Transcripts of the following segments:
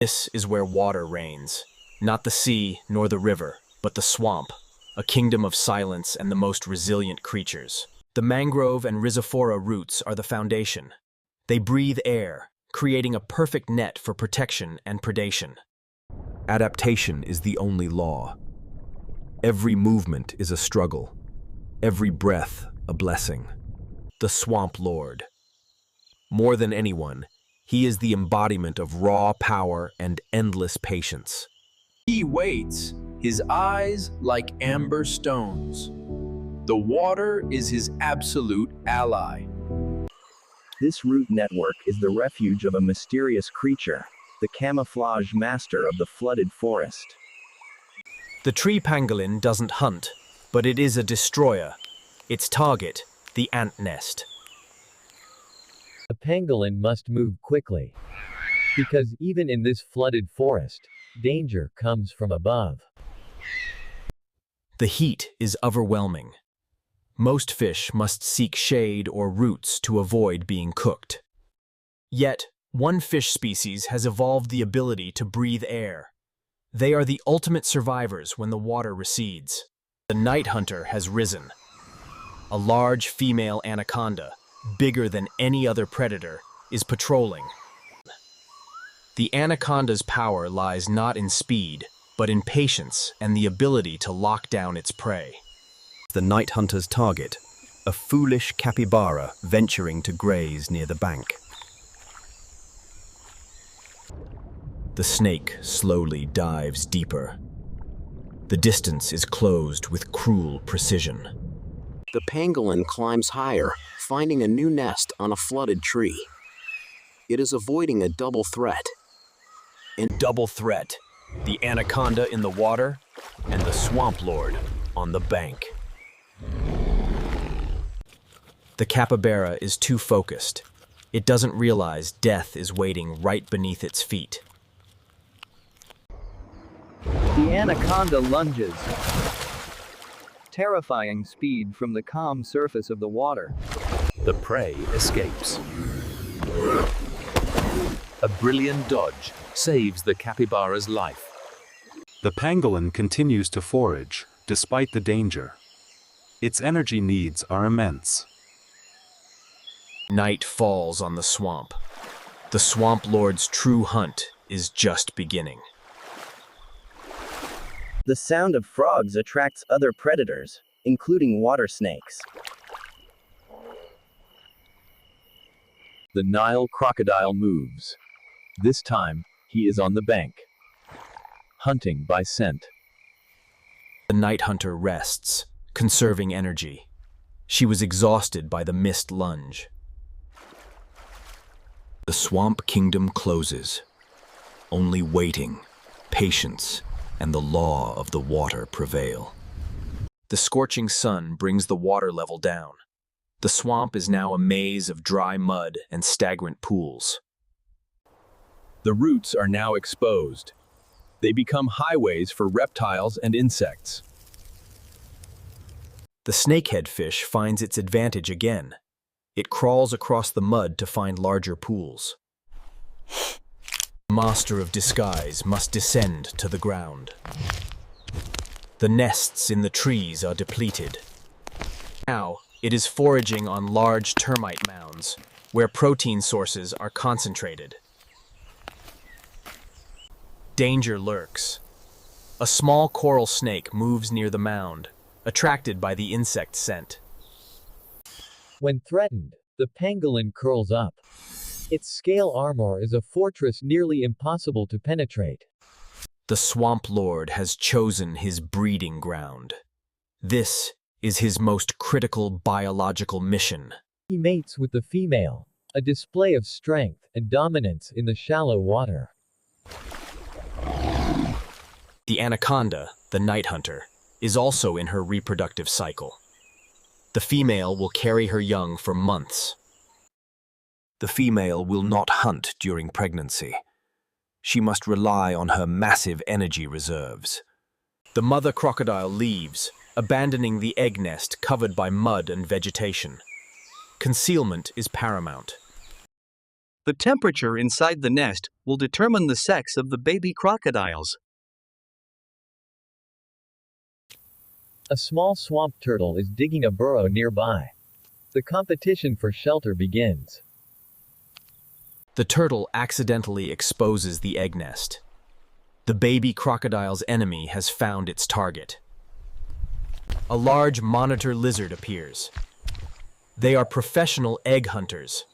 This is where water reigns, not the sea nor the river, but the swamp, a kingdom of silence and the most resilient creatures. The mangrove and rhizophora roots are the foundation. They breathe air, creating a perfect net for protection and predation. Adaptation is the only law. Every movement is a struggle. Every breath a blessing. The Swamp Lord. More than anyone, he is the embodiment of raw power and endless patience. He waits, his eyes like amber stones. The water is his absolute ally. This root network is the refuge of a mysterious creature, the camouflage master of the flooded forest. The tree pangolin doesn't hunt, but it is a destroyer. Its target, the ant nest. A pangolin must move quickly, because even in this flooded forest, danger comes from above. The heat is overwhelming. Most fish must seek shade or roots to avoid being cooked. Yet, one fish species has evolved the ability to breathe air. They are the ultimate survivors when the water recedes. The night hunter has risen. A large female anaconda, bigger than any other predator, is patrolling. The anaconda's power lies not in speed, but in patience and the ability to lock down its prey. The night hunter's target, a foolish capybara venturing to graze near the bank. The snake slowly dives deeper. The distance is closed with cruel precision. The pangolin climbs higher, finding a new nest on a flooded tree. It is avoiding a double threat. Double threat, the anaconda in the water and the swamp lord on the bank. The capybara is too focused. It doesn't realize death is waiting right beneath its feet. The anaconda lunges. Terrifying speed from the calm surface of the water. The prey escapes. A brilliant dodge saves the capybara's life. The pangolin continues to forage, despite the danger. Its energy needs are immense. Night falls on the swamp. The swamp lord's true hunt is just beginning. The sound of frogs attracts other predators, including water snakes. The Nile crocodile moves. This time, he is on the bank, hunting by scent. The night hunter rests, conserving energy. She was exhausted by the missed lunge. The swamp kingdom closes. Only waiting, patience, and the law of the water prevail. The scorching sun brings the water level down. The swamp is now a maze of dry mud and stagnant pools. The roots are now exposed. They become highways for reptiles and insects. The snakehead fish finds its advantage again. It crawls across the mud to find larger pools. The master of disguise must descend to the ground. The nests in the trees are depleted. Now, it is foraging on large termite mounds, where protein sources are concentrated. Danger lurks. A small coral snake moves near the mound, attracted by the insect scent. When threatened, the pangolin curls up. Its scale armor is a fortress nearly impossible to penetrate. The swamp lord has chosen his breeding ground. This is his most critical biological mission. He mates with the female, a display of strength and dominance in the shallow water. The anaconda, the night hunter, is also in her reproductive cycle. The female will carry her young for months. The female will not hunt during pregnancy. She must rely on her massive energy reserves. The mother crocodile leaves, abandoning the egg nest covered by mud and vegetation. Concealment is paramount. The temperature inside the nest will determine the sex of the baby crocodiles. A small swamp turtle is digging a burrow nearby. The competition for shelter begins. The turtle accidentally exposes the egg nest. The baby crocodile's enemy has found its target. A large monitor lizard appears. They are professional egg hunters.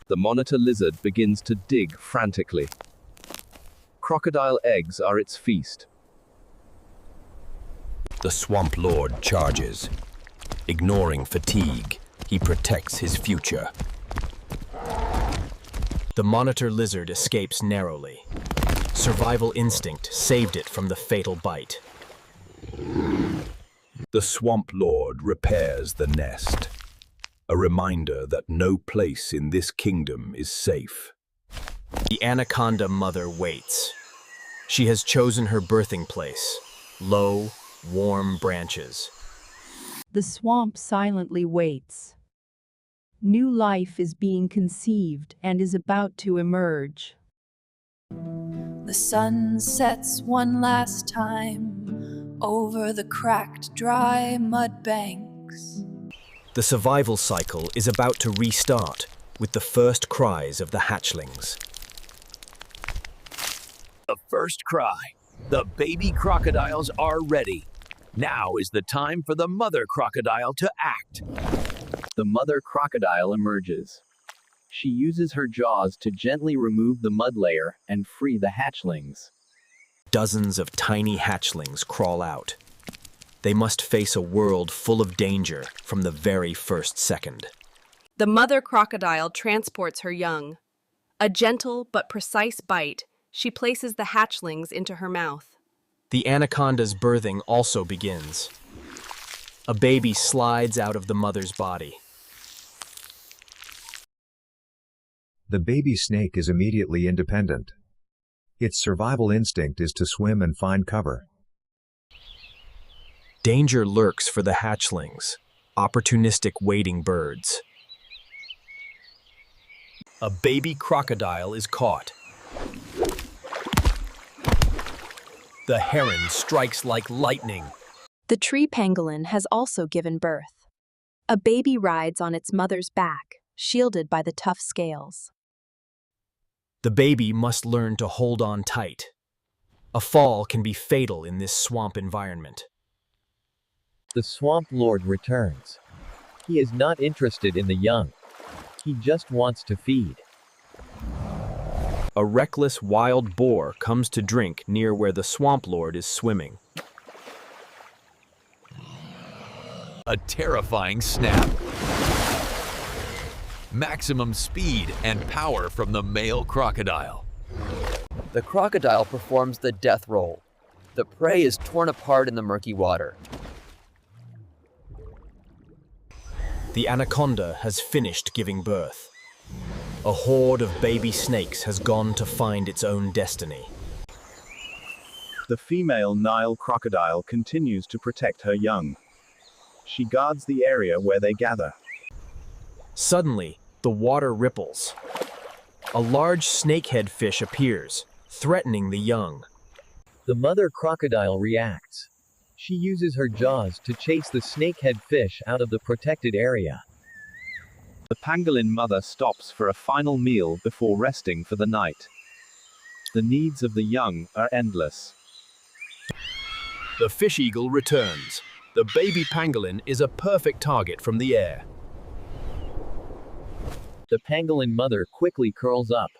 The monitor lizard begins to dig frantically. Crocodile eggs are its feast. The swamp lord charges. Ignoring fatigue, he protects his future. The monitor lizard escapes narrowly. Survival instinct saved it from the fatal bite. The swamp lord repairs the nest. A reminder that no place in this kingdom is safe. The anaconda mother waits. She has chosen her birthing place, low, warm branches. The swamp silently waits. New life is being conceived and is about to emerge. The sun sets one last time over the cracked, dry mud banks. The survival cycle is about to restart with the first cries of the hatchlings. The first cry. The baby crocodiles are ready. Now is the time for the mother crocodile to act. The mother crocodile emerges. She uses her jaws to gently remove the mud layer and free the hatchlings. Dozens of tiny hatchlings crawl out. They must face a world full of danger from the very first second. The mother crocodile transports her young. A gentle but precise bite, she places the hatchlings into her mouth. The anaconda's birthing also begins. A baby slides out of the mother's body. The baby snake is immediately independent. Its survival instinct is to swim and find cover. Danger lurks for the hatchlings, opportunistic wading birds. A baby crocodile is caught. The heron strikes like lightning. The tree pangolin has also given birth. A baby rides on its mother's back, shielded by the tough scales. The baby must learn to hold on tight. A fall can be fatal in this swamp environment. The swamp lord returns. He is not interested in the young. He just wants to feed. A reckless wild boar comes to drink near where the swamp lord is swimming. A terrifying snap. Maximum speed and power from the male crocodile. The crocodile performs the death roll. The prey is torn apart in the murky water. The anaconda has finished giving birth. A horde of baby snakes has gone to find its own destiny. The female Nile crocodile continues to protect her young. She guards the area where they gather. Suddenly, the water ripples. A large snakehead fish appears, threatening the young. The mother crocodile reacts. She uses her jaws to chase the snakehead fish out of the protected area. The pangolin mother stops for a final meal before resting for the night. The needs of the young are endless. The fish eagle returns. The baby pangolin is a perfect target from the air. The pangolin mother quickly curls up.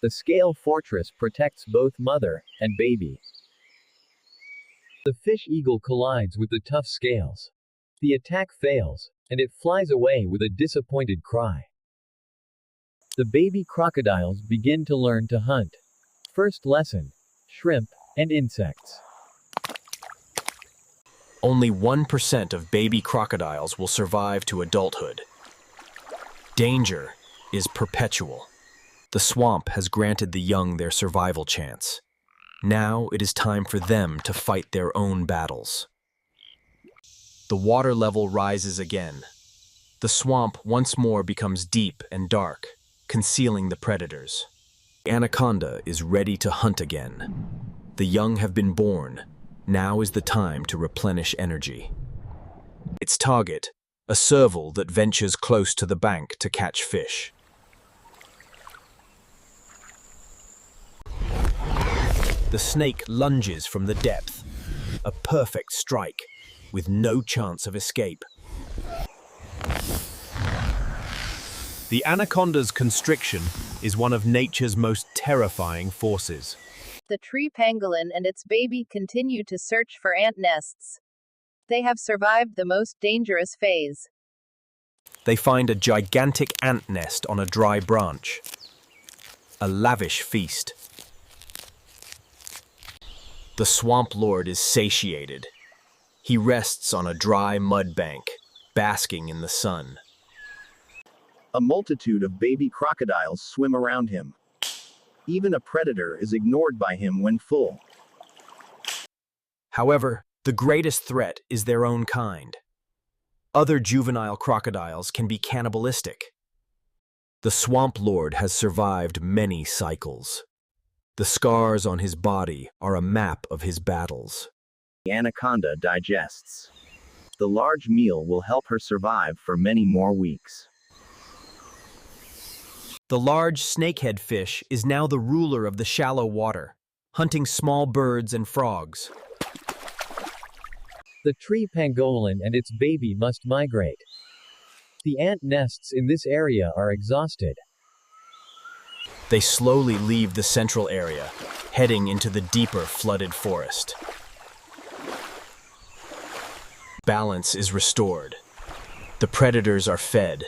The scale fortress protects both mother and baby. The fish eagle collides with the tough scales. The attack fails, and it flies away with a disappointed cry. The baby crocodiles begin to learn to hunt. First lesson: shrimp and insects. Only 1% of baby crocodiles will survive to adulthood. Danger is perpetual. The swamp has granted the young their survival chance. Now it is time for them to fight their own battles. The water level rises again. The swamp once more becomes deep and dark, concealing the predators. The anaconda is ready to hunt again. The young have been born. Now is the time to replenish energy. Its target, a serval that ventures close to the bank to catch fish. The snake lunges from the depth, a perfect strike, with no chance of escape. The anaconda's constriction is one of nature's most terrifying forces. The tree pangolin and its baby continue to search for ant nests. They have survived the most dangerous phase. They find a gigantic ant nest on a dry branch. A lavish feast. The swamp lord is satiated. He rests on a dry mud bank, basking in the sun. A multitude of baby crocodiles swim around him. Even a predator is ignored by him when full. However, the greatest threat is their own kind. Other juvenile crocodiles can be cannibalistic. The swamp lord has survived many cycles. The scars on his body are a map of his battles. The anaconda digests. The large meal will help her survive for many more weeks. The large snakehead fish is now the ruler of the shallow water, hunting small birds and frogs. The tree pangolin and its baby must migrate. The ant nests in this area are exhausted. They slowly leave the central area, heading into the deeper flooded forest. Balance is restored. The predators are fed,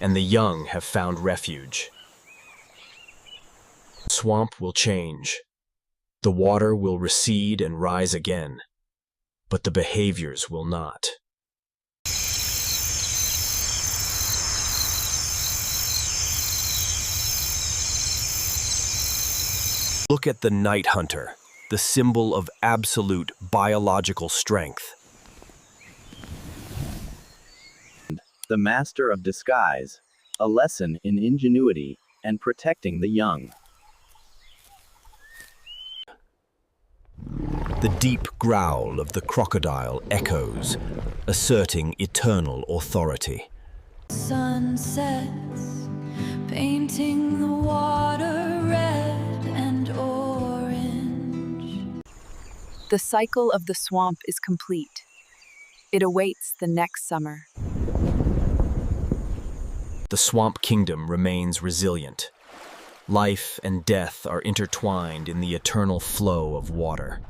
and the young have found refuge. The swamp will change. The water will recede and rise again, but the behaviors will not. Look at the night hunter, the symbol of absolute biological strength. The master of disguise, a lesson in ingenuity and protecting the young. The deep growl of the crocodile echoes, asserting eternal authority. Sun sets, painting the water red and orange. The cycle of the swamp is complete. It awaits the next summer. The swamp kingdom remains resilient. Life and death are intertwined in the eternal flow of water.